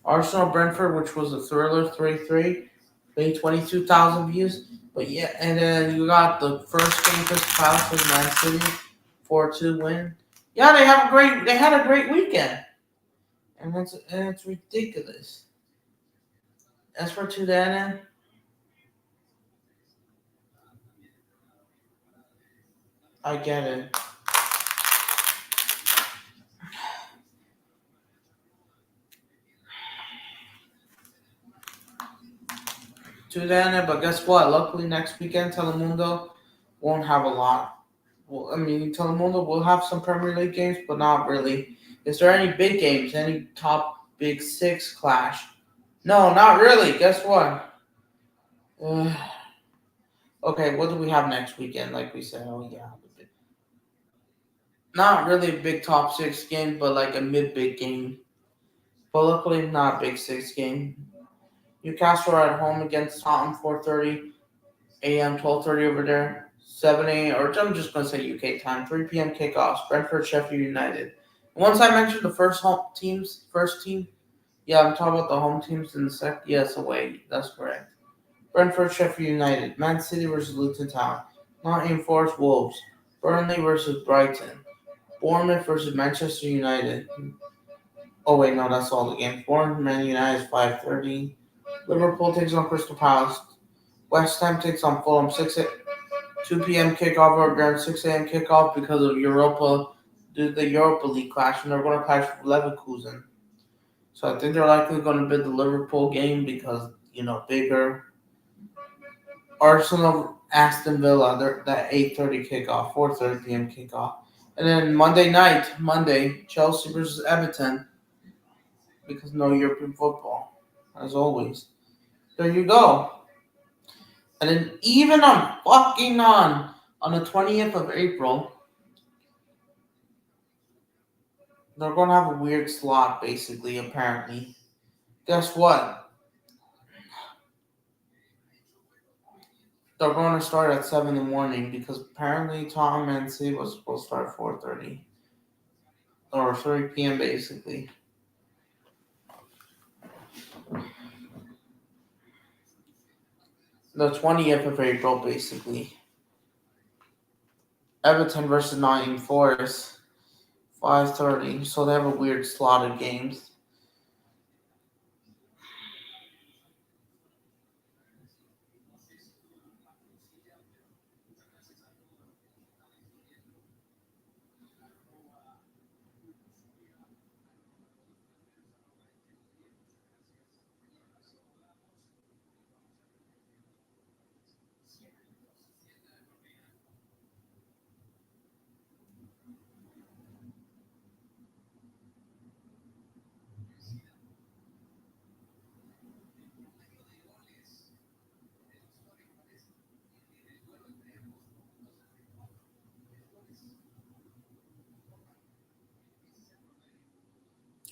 Arsenal Brentford, which was a thriller 3-3, made 22,000 views. But yeah, and then you got the first game Crystal Palace with Man City, 4-2 win. Yeah, they had a great weekend. And it's ridiculous. As for Tudana, I get it. Tudana, but guess what? Luckily next weekend Telemundo won't have a lot. Well, I mean, Telemundo will have some Premier League games, but not really. Is there any big games? Any top big six clash? No, not really. Guess what? Uh, okay, what do we have next weekend? Like we said, oh yeah, not really a big top six game, but like a mid big game. But luckily, not a big six game. Newcastle are at home against Tottenham 4:30 a.m., 12:30 over there. 7 a.m., or I'm just going to say UK time, 3 p.m. kickoffs, Brentford, Sheffield United. Once I mentioned the first team, yeah, I'm talking about the home teams in the yes, away. That's correct. Brentford, Sheffield United, Man City versus Luton Town, Nottingham Forest, Wolves, Burnley versus Brighton, Bournemouth versus Manchester United. Oh wait, no, that's all the games. Bournemouth, Man United is 5:30. Liverpool takes on Crystal Palace. West Ham takes on Fulham 2 p.m. kickoff or around 6 a.m. kickoff because of due to the Europa League clash, and they're going to clash with Leverkusen. So I think they're likely going to bid the Liverpool game because bigger. Arsenal, Aston Villa, that 8:30 kickoff, 4:30 p.m. kickoff, and then Monday, Chelsea versus Everton because no European football, as always. There you go. And then even on the 20th of April, they're going to have a weird slot, basically, apparently. Guess what? They're going to start at 7 in the morning because apparently Tottenham and City was supposed to start at 4:30 or 3 p.m. basically. The 20th of April, basically. Everton versus Nottingham Forest, 5:30. So they have a weird slot of games.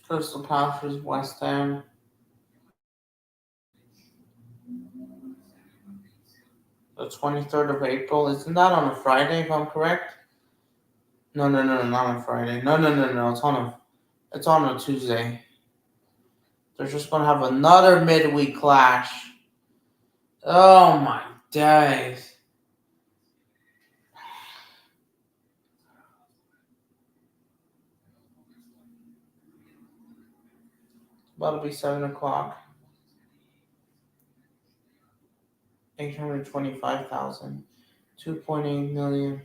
Crystal Palace versus West Ham. The 23rd of April. Isn't that on a Friday, if I'm correct? No, not on Friday. No. It's on a Tuesday. They're just gonna have another midweek clash. Oh my days. About to be 7 o'clock. 825,000. 2.8 million.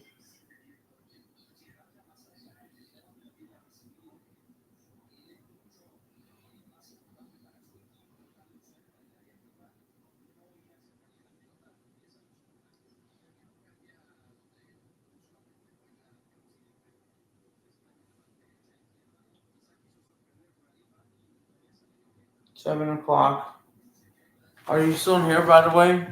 7 o'clock. Are you still here, by the way?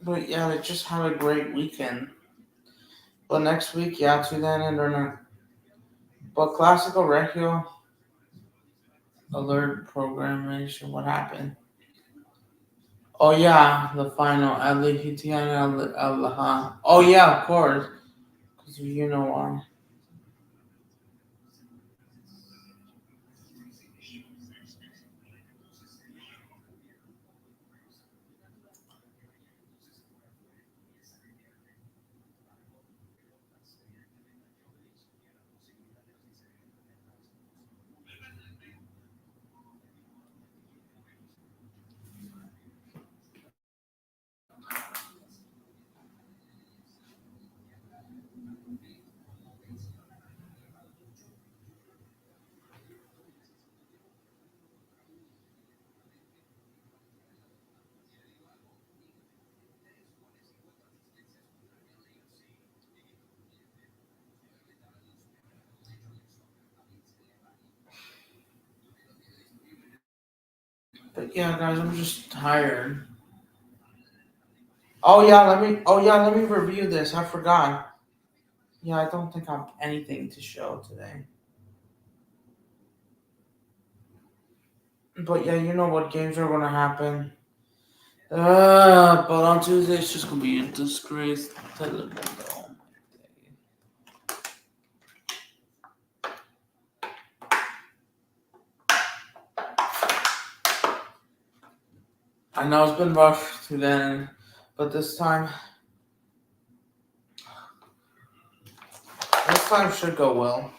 But yeah, they just had a great weekend. But next week, yeah, to then and they're not. But Classical Regio alert programmation. What happened? Oh yeah, the final. Oh yeah, of course. Because you know why. But yeah, guys, I'm just tired. Oh yeah, let me review this. I forgot. Yeah, I don't think I have anything to show today. But yeah, you know what games are gonna happen. But on Tuesday it's just gonna be a disgrace. Telemundo. I know it's been rough to then, but this time should go well.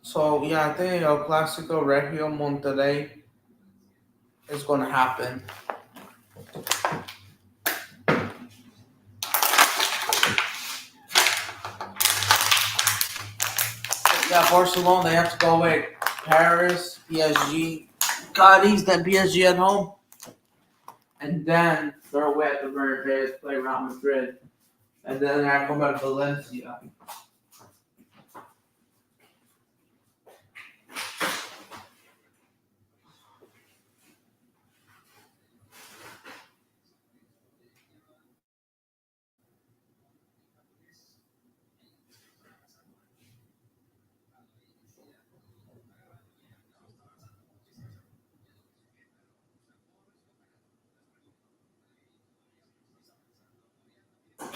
So yeah, I think El Clásico Regio Monterrey is gonna happen. Yeah, Barcelona they have to go away. Paris, PSG, Cadiz, then PSG at home, and then they're away at the Bernabeu play Real Madrid, and then they have to come back to Valencia.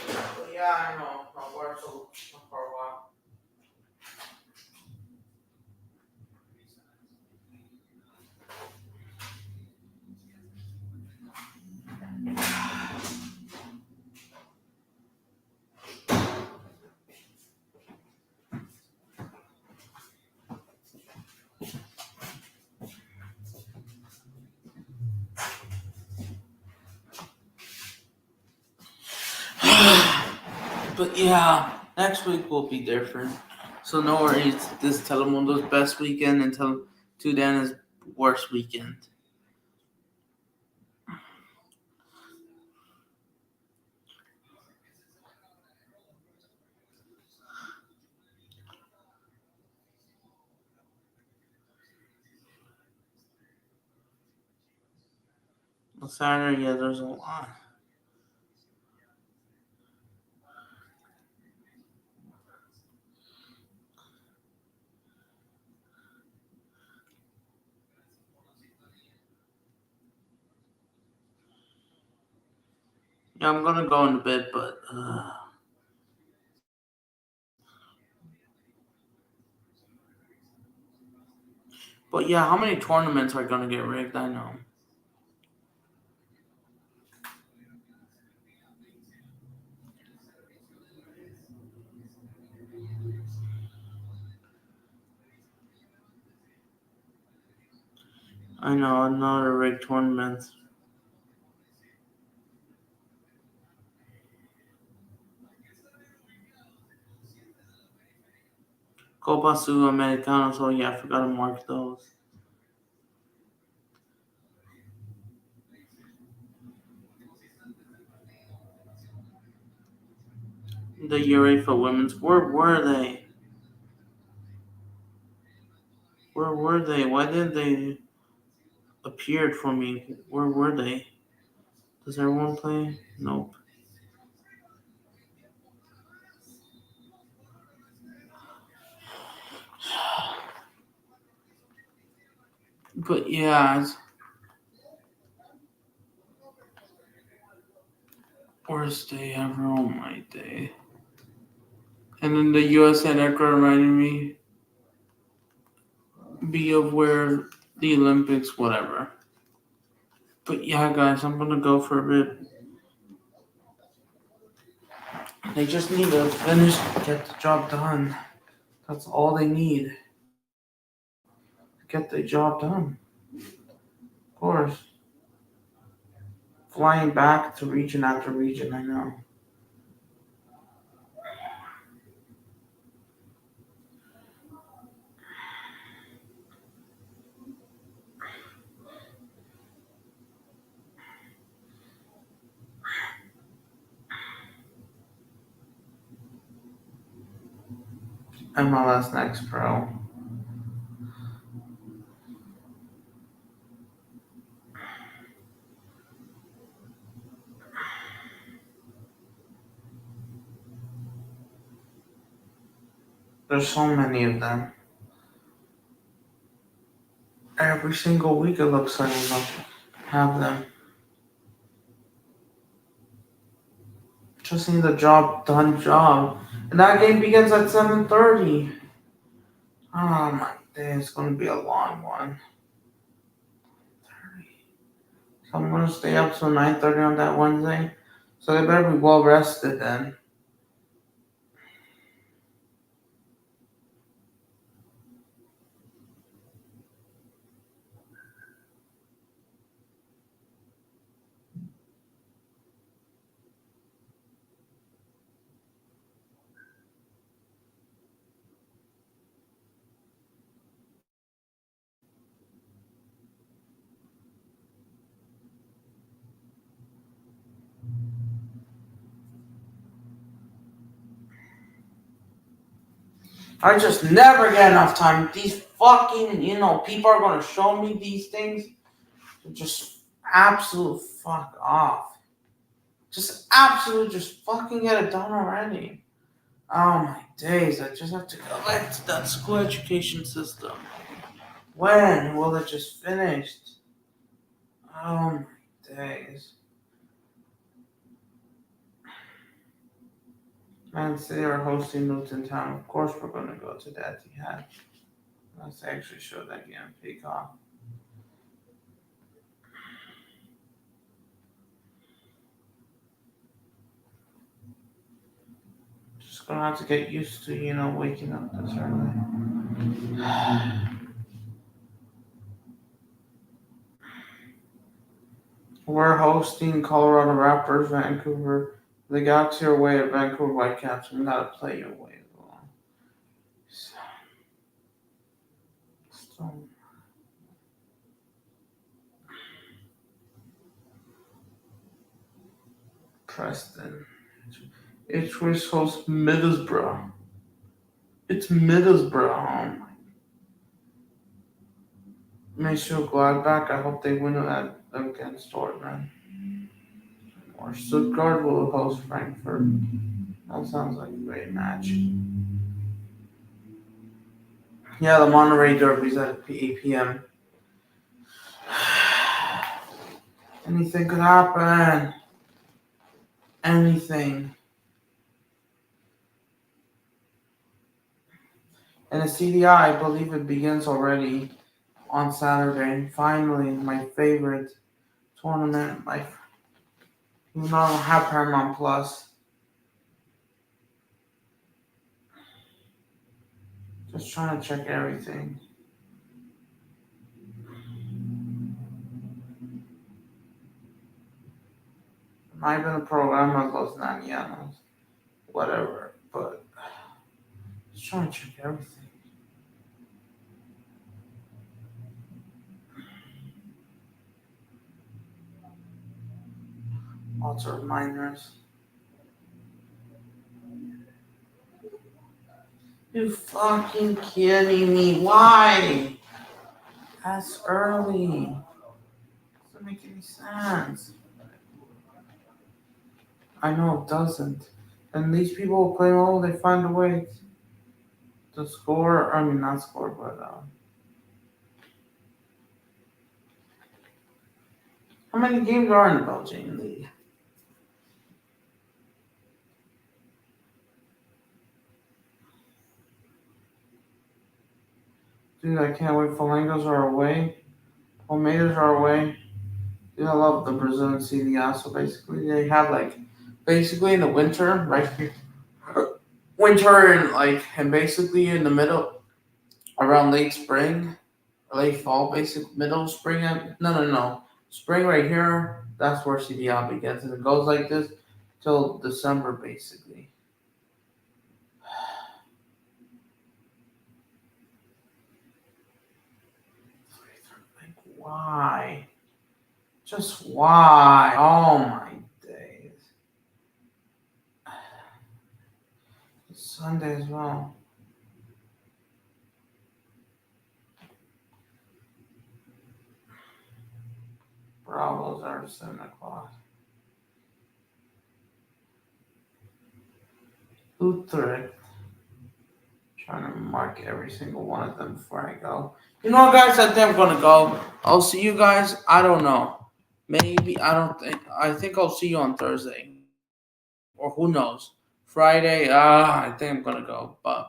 But yeah, I know. I'll work for a while. But yeah, next week will be different. So no worries. This Telemundo's best weekend until Tudana's worst weekend. On Saturday, yeah, there's a lot. Yeah, I'm gonna go into bed, but yeah, how many tournaments are gonna get rigged? I know. I know another rigged tournament. Copa Sudamericana. So yeah, I forgot to mark those. The UEFA Women's. Where were they? Where were they? Why didn't they appeared for me? Where were they? Does everyone play? Nope. But yeah, it's worst day ever. Oh my day. And then the US and Ecuador reminded me be aware the Olympics, whatever. But yeah, guys, I'm gonna go for a bit. They just need to finish, get the job done. That's all they need. Get the job done. Of course. Flying back to region after region, I know. MLS Next Pro. There's so many of them. Every single week it looks like we'll have them. Just need a job. And that game begins at 7:30. Oh my day, it's gonna be a long one. So I'm gonna stay up till 9:30 on that Wednesday. So they better be well rested then. I just never get enough time. These fucking, people are gonna show me these things. Just absolute fuck off. Just absolute, just fucking get it done already. Oh my days, I just have to go back to that school education system. When will it just finish? Oh my days. Man City are hosting Newton Town. Of course we're gonna go to that. Let's actually show that game Peacock. Just gonna have to get used to, waking up this early. We're hosting Colorado Raptors, Vancouver. The Galaxy are away at Vancouver Whitecaps. We gotta play away as well. So, Preston. H-Race hosts Middlesbrough. It's Middlesbrough. Michel Gladbach. I hope they win that against Dortmund. Or Stuttgart will host Frankfurt. That sounds like a great match. Yeah, the Monterey Derby's at 8 p.m. Anything could happen. Anything. And the CDI, I believe it begins already on Saturday. Finally, my favorite tournament. Even though I don't have Paramount Plus. Just trying to check everything. It might have been a program of Los Nanianos. Whatever. But just trying to check everything. Lots of reminders. You fucking kidding me? Why? That's early. Doesn't make any sense. I know it doesn't. And these people play well, they find a way to score. I mean, not score, but how many games are in the Belgian league? Dude, I can't wait. Flamengo's are away. Palmeiras are away. Dude, I love the Brazilian CDA. So basically, they have basically in the winter, right here, winter and basically in the middle, around late spring, late fall, middle spring. No. Spring right here, that's where CDL begins. And it goes like this till December, basically. Why? Just why? Oh my days. It's Sunday as well. Bravos are 7 o'clock. Utrecht. Trying to mark every single one of them before I go. You know what, guys? I think I'm gonna go. I'll see you guys. I don't know. Maybe I don't think. I think I'll see you on Thursday, or who knows? Friday. I think I'm gonna go, but